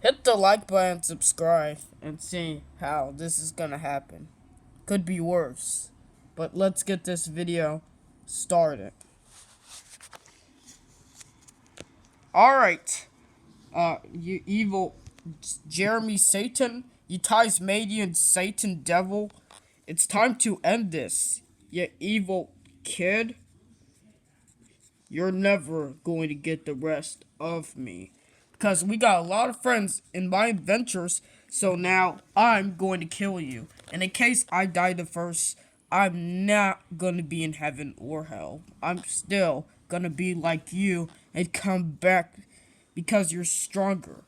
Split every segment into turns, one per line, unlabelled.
Hit the like button, subscribe, and see how this is gonna happen. Could be worse. But let's get this video started. Alright. You evil Jeremy Satan, you Tasmanian Satan devil. It's time to end this. You evil kid. You're never going to get the rest of me. Because we got a lot of friends in my adventures, so now I'm going to kill you. And in case I die the first, I'm not going to be in heaven or hell. I'm still going to be like you and come back because you're stronger.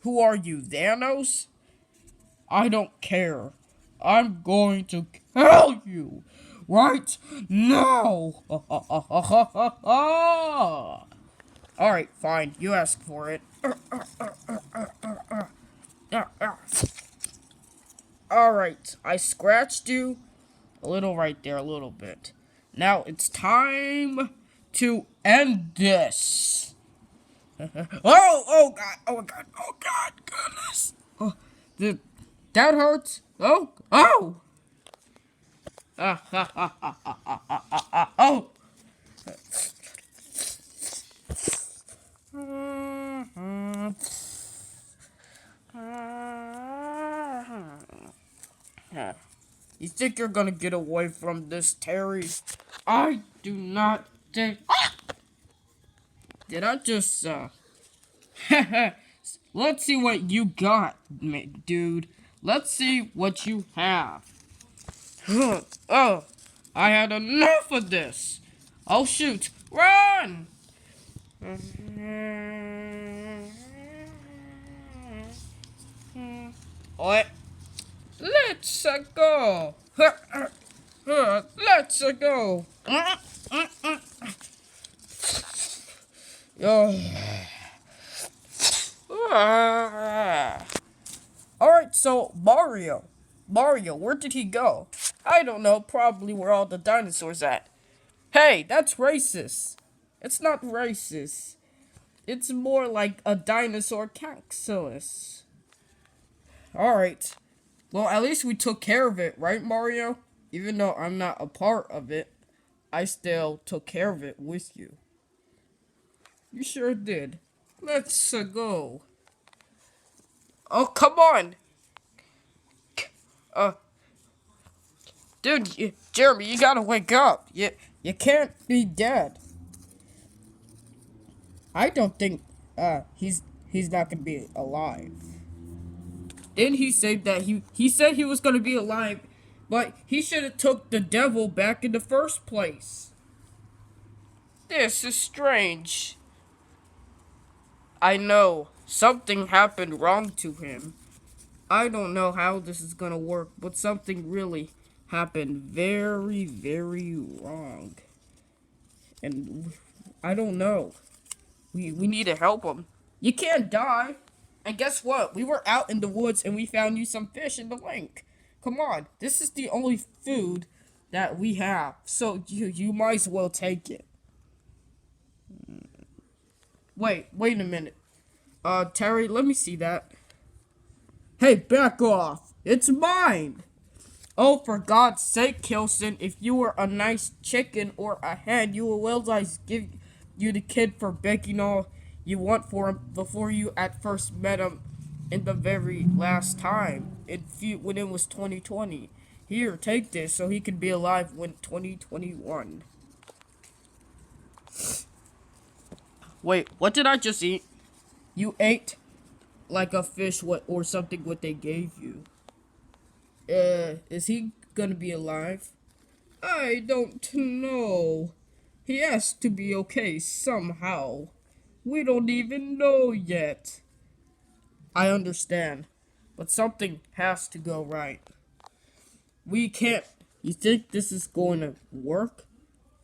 Who are you, Thanos? I don't care. I'm going to kill you right now. Alright, fine. You ask for it. Alright, I scratched you a little right there, a little bit. Now it's time to end this. Oh god, goodness. Oh, that hurts. Oh. Oh. You think you're gonna get away from this, Terry? I do not think. Did I just, Let's see what you got, dude. Let's see what you have. Oh, I had enough of this. Oh, shoot. Run! What? Let's go. Let's go. Alright, so Mario, where did he go? I don't know, probably where all the dinosaurs at. Hey, that's racist. It's not racist. It's more like a dinosaur caxilus. Alright. Well, at least we took care of it, right, Mario? Even though I'm not a part of it, I still took care of it with you. You sure did. Let's go. Oh, come on. Dude, Jeremy, you gotta wake up. You can't be dead. I don't think, he's not gonna be alive. Didn't he say that he said he was gonna be alive, but he should have took the devil back in the first place. This is strange. I know, something happened wrong to him. I don't know how this is gonna work, but something really happened very, very wrong. And I don't know. We need to help him. You can't die. And guess what? We were out in the woods and we found you some fish in the lake. Come on. This is the only food that we have. So you might as well take it. Wait a minute. Terry, let me see that. Hey, back off. It's mine. Oh, for God's sake, Kilson, if you were a nice chicken or a hen, you will realize give you the kid for begging all you want for him before you at first met him in the very last time, when it was 2020. Here, take this so he can be alive when 2021. Wait, what did I just eat? You ate like a fish or something what they gave you. Is he gonna be alive? I don't know. He has to be okay somehow. We don't even know yet. I understand, but something has to go right. We can't. You think this is going to work?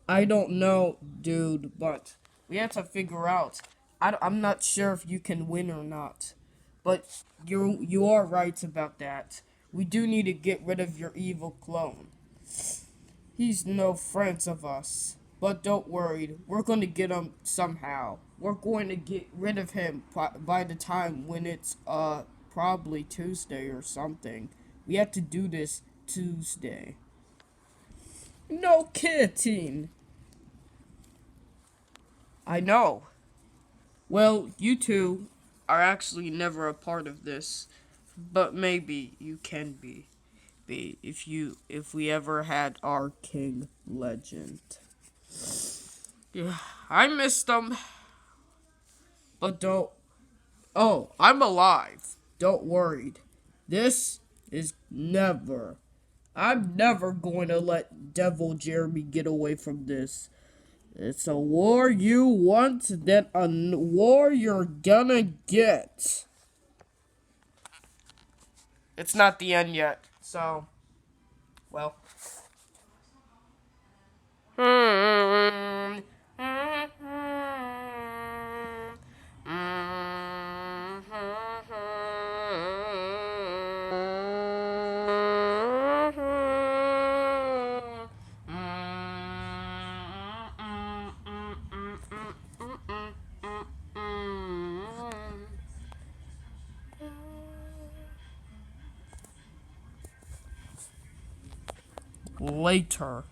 I don't know, dude, but we have to figure out. I'm not sure if you can win or not, but you are right about that. We do need to get rid of your evil clone. He's no friend of us. But don't worry, we're going to get him somehow. We're going to get rid of him by the time when it's probably Tuesday or something. We have to do this Tuesday. No kidding. I know. Well, you two are actually never a part of this, but maybe you can be if we ever had our king legend. Yeah, I missed them, but don't. Oh, I'm alive. Don't worry. This is never. I'm never going to let Devil Jeremy get away from this. It's a war you want, then a war you're gonna get. It's not the end yet, so, well. Later.